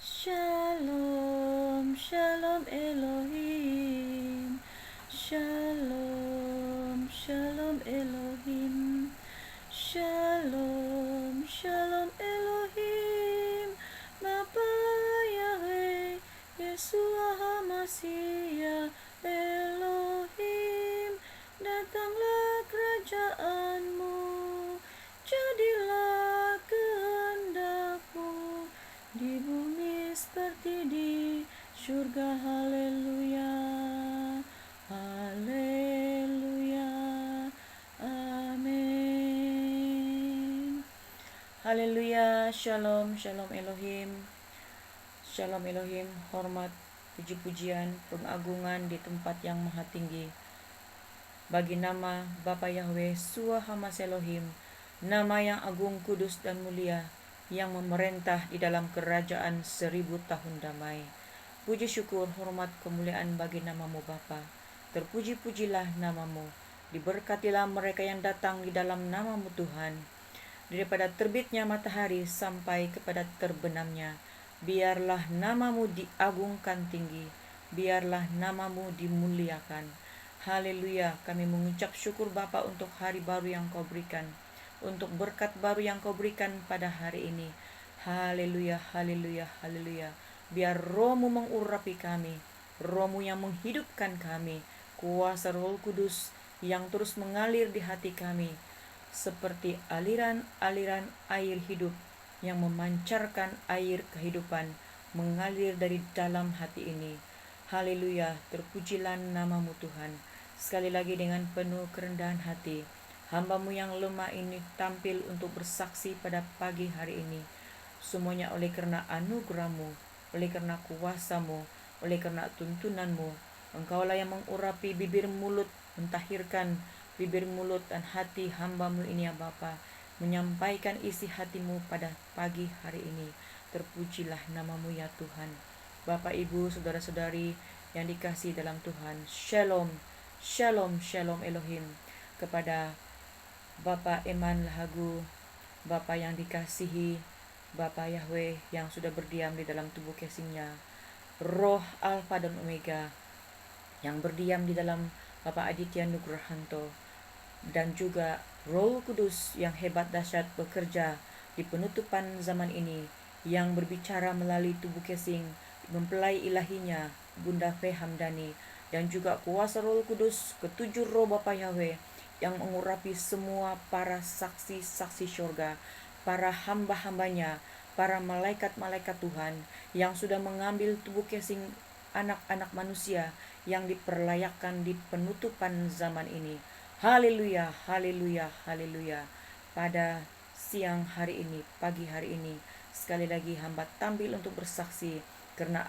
Shalom, shalom Elohim. Shalom, shalom Elohim. Shalom, shalom Elohim. Bapa Yahweh, Yeshua HaMashiach Elohim. Datanglah kerajaanmu, jadilah kehendakmu di bumi seperti di surga. Haleluya, haleluya, amin. Haleluya, shalom, shalom Elohim. Shalom Elohim, hormat, puji-pujian, pengagungan di tempat yang maha tinggi bagi nama Bapa Yahweh, Yeshua HaMashiach Elohim, nama yang agung, kudus, dan mulia, yang memerintah di dalam kerajaan 1000 tahun damai. Puji syukur, hormat, kemuliaan bagi namamu Bapa. Terpuji-pujilah namamu. Diberkatilah mereka yang datang di dalam namamu Tuhan. Daripada terbitnya matahari sampai kepada terbenamnya, biarlah namamu diagungkan tinggi. Biarlah namamu dimuliakan. Haleluya, kami mengucap syukur Bapa untuk hari baru yang kau berikan, untuk berkat baru yang kau berikan pada hari ini. Haleluya, haleluya, haleluya. Biar rohmu mengurapi kami, rohmu yang menghidupkan kami, kuasa Roh Kudus yang terus mengalir di hati kami, seperti aliran-aliran air hidup yang memancarkan air kehidupan mengalir dari dalam hati ini. Haleluya, terpujilah namamu Tuhan. Sekali lagi dengan penuh kerendahan hati, hambamu yang lemah ini tampil untuk bersaksi pada pagi hari ini. Semuanya oleh karena anugerahmu, oleh karena kuasamu, oleh karena tuntunanmu. Engkaulah yang mengurapi bibir mulut, mentahirkan bibir mulut dan hati hambamu ini ya Bapa, menyampaikan isi hatimu pada pagi hari ini. Terpujilah namamu ya Tuhan. Bapak, Ibu, saudara-saudari yang dikasihi dalam Tuhan, Shalom, Shalom, Shalom Elohim. Kepada Bapak Eman Lahagu, Bapak yang dikasihi, Bapak Yahweh yang sudah berdiam di dalam tubuh casingnya, Roh Alfa dan Omega yang berdiam di dalam Bapak Aditya Nugrahanto, dan juga Roh Kudus yang hebat dahsyat bekerja di penutupan zaman ini, yang berbicara melalui tubuh casing, mempelai ilahinya Bunda Fe Hamdani, dan juga kuasa Roh Kudus, ketujuh roh Bapa Yahweh yang mengurapi semua para saksi-saksi syurga, para hamba-hambanya, para malaikat-malaikat Tuhan yang sudah mengambil tubuh casing anak-anak manusia yang diperlayakkan di penutupan zaman ini. Haleluya, haleluya, haleluya. Pada siang hari ini, pagi hari ini, sekali lagi hamba tampil untuk bersaksi karena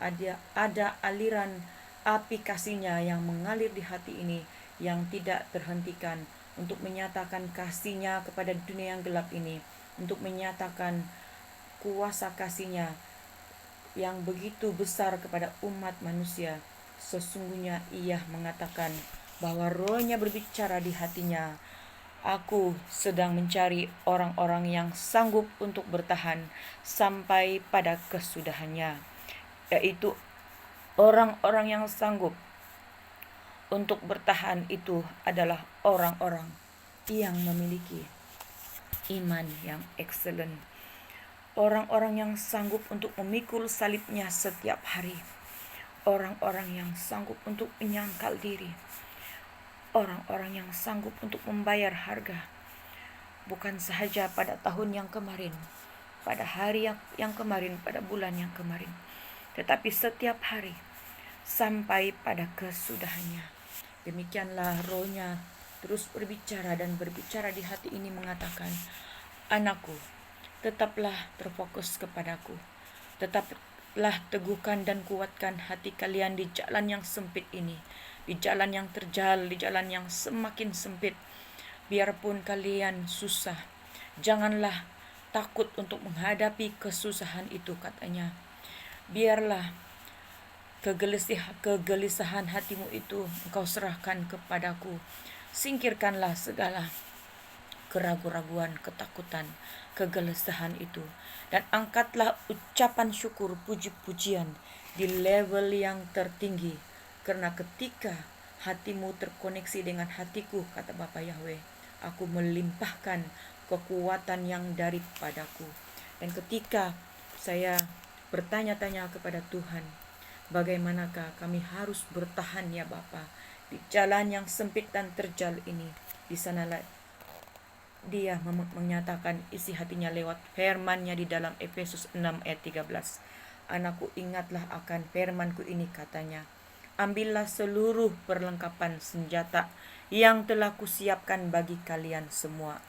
ada aliran api kasihnya yang mengalir di hati ini yang tidak terhentikan untuk menyatakan kasihnya kepada dunia yang gelap ini, untuk menyatakan kuasa kasihnya yang begitu besar kepada umat manusia. Sesungguhnya ia mengatakan bahwa rohnya berbicara di hatinya, aku sedang mencari orang-orang yang sanggup untuk bertahan sampai pada kesudahannya, yaitu orang-orang yang sanggup untuk bertahan itu adalah orang-orang yang memiliki iman yang excellent, orang-orang yang sanggup untuk memikul salibnya setiap hari, orang-orang yang sanggup untuk menyangkal diri, orang-orang yang sanggup untuk membayar harga, bukan sahaja pada tahun yang kemarin, pada hari yang kemarin, pada bulan yang kemarin, tetapi setiap hari sampai pada kesudahannya. Demikianlah rohnya terus berbicara dan berbicara di hati ini, mengatakan, anakku, tetaplah terfokus kepadaku, tetaplah teguhkan dan kuatkan hati kalian di jalan yang sempit ini, di jalan yang terjal, di jalan yang semakin sempit. Biarpun kalian susah, janganlah takut untuk menghadapi kesusahan itu, katanya. Biarlah kegelisahan hatimu itu engkau serahkan kepadaku. Singkirkanlah segala keraguan-ketakutan. kegelisahan itu. Dan angkatlah ucapan syukur, puji-pujian di level yang tertinggi. Karena ketika hatimu terkoneksi dengan hatiku, kata Bapa Yahweh, aku melimpahkan kekuatan yang daripadaku. Dan ketika saya bertanya-tanya kepada Tuhan, bagaimanakah kami harus bertahan ya Bapa di jalan yang sempit dan terjal ini. Di sanalah dia menyatakan isi hatinya lewat firman-Nya di dalam Efesus 6 ayat 13. Anakku, ingatlah akan firman-Ku ini, katanya. Ambillah seluruh perlengkapan senjata yang telah kusiapkan bagi kalian semua.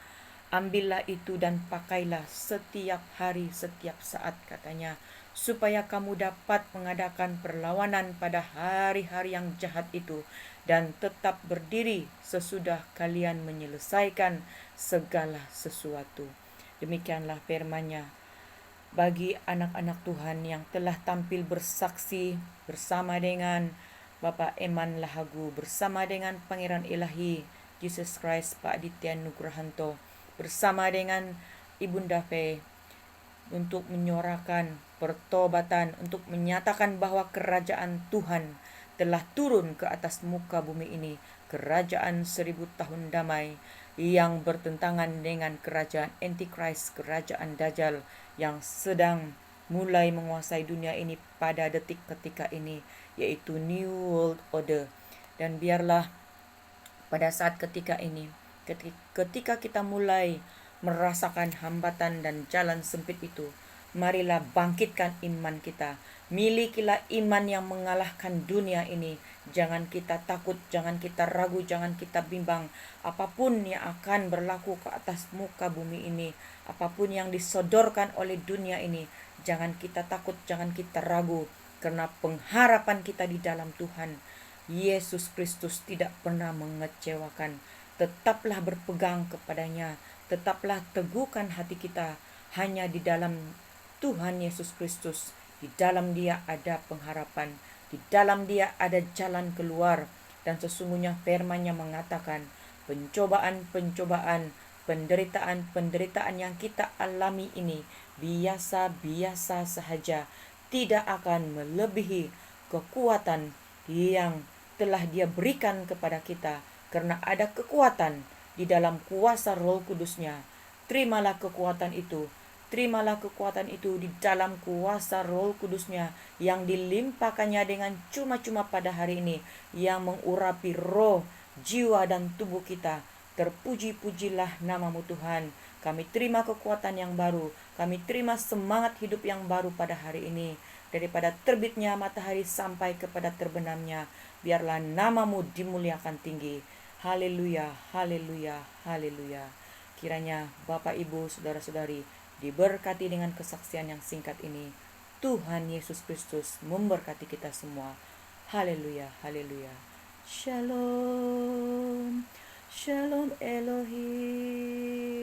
Ambillah itu dan pakailah setiap hari, setiap saat, katanya, supaya kamu dapat mengadakan perlawanan pada hari-hari yang jahat itu dan tetap berdiri sesudah kalian menyelesaikan segala sesuatu. Demikianlah firman-Nya bagi anak-anak Tuhan yang telah tampil bersaksi bersama dengan Bapak Eman Lahagu, bersama dengan Pangeran Ilahi Jesus Christ Pak Aditya Nugrahanto, bersama dengan Ibunda Fe, untuk menyuarakan pertobatan, untuk menyatakan bahwa kerajaan Tuhan telah turun ke atas muka bumi ini, kerajaan 1000 tahun damai yang bertentangan dengan kerajaan Antichrist, kerajaan Dajjal yang sedang mulai menguasai dunia ini pada detik ketika ini, yaitu New World Order. Dan biarlah pada saat ketika ini, ketika kita mulai merasakan hambatan dan jalan sempit itu, marilah bangkitkan iman kita. Milikilah iman yang mengalahkan dunia ini. Jangan kita takut, jangan kita ragu, jangan kita bimbang. Apapun yang akan berlaku ke atas muka bumi ini, apapun yang disodorkan oleh dunia ini, jangan kita takut, jangan kita ragu. Karena pengharapan kita di dalam Tuhan Yesus Kristus tidak pernah mengecewakan. Tetaplah berpegang kepadanya, tetaplah teguhkan hati kita hanya di dalam Tuhan Yesus Kristus. Di dalam Dia ada pengharapan, di dalam Dia ada jalan keluar. Dan sesungguhnya firman-Nya mengatakan, pencobaan-pencobaan, penderitaan-penderitaan yang kita alami ini biasa-biasa sahaja, tidak akan melebihi kekuatan yang telah Dia berikan kepada kita, karena ada kekuatan di dalam kuasa Roh Kudus-Nya. Terimalah kekuatan itu. Terimalah kekuatan itu di dalam kuasa Roh Kudus-Nya yang dilimpahkannya dengan cuma-cuma pada hari ini, yang mengurapi roh, jiwa, dan tubuh kita. Terpuji-pujilah namamu Tuhan. Kami terima kekuatan yang baru. Kami terima semangat hidup yang baru pada hari ini. Daripada terbitnya matahari sampai kepada terbenamnya, biarlah namamu dimuliakan tinggi. Haleluya, haleluya, haleluya. Kiranya Bapak, Ibu, Saudara-saudari diberkati dengan kesaksian yang singkat ini. Tuhan Yesus Kristus memberkati kita semua. Haleluya, haleluya. Shalom, shalom Elohim.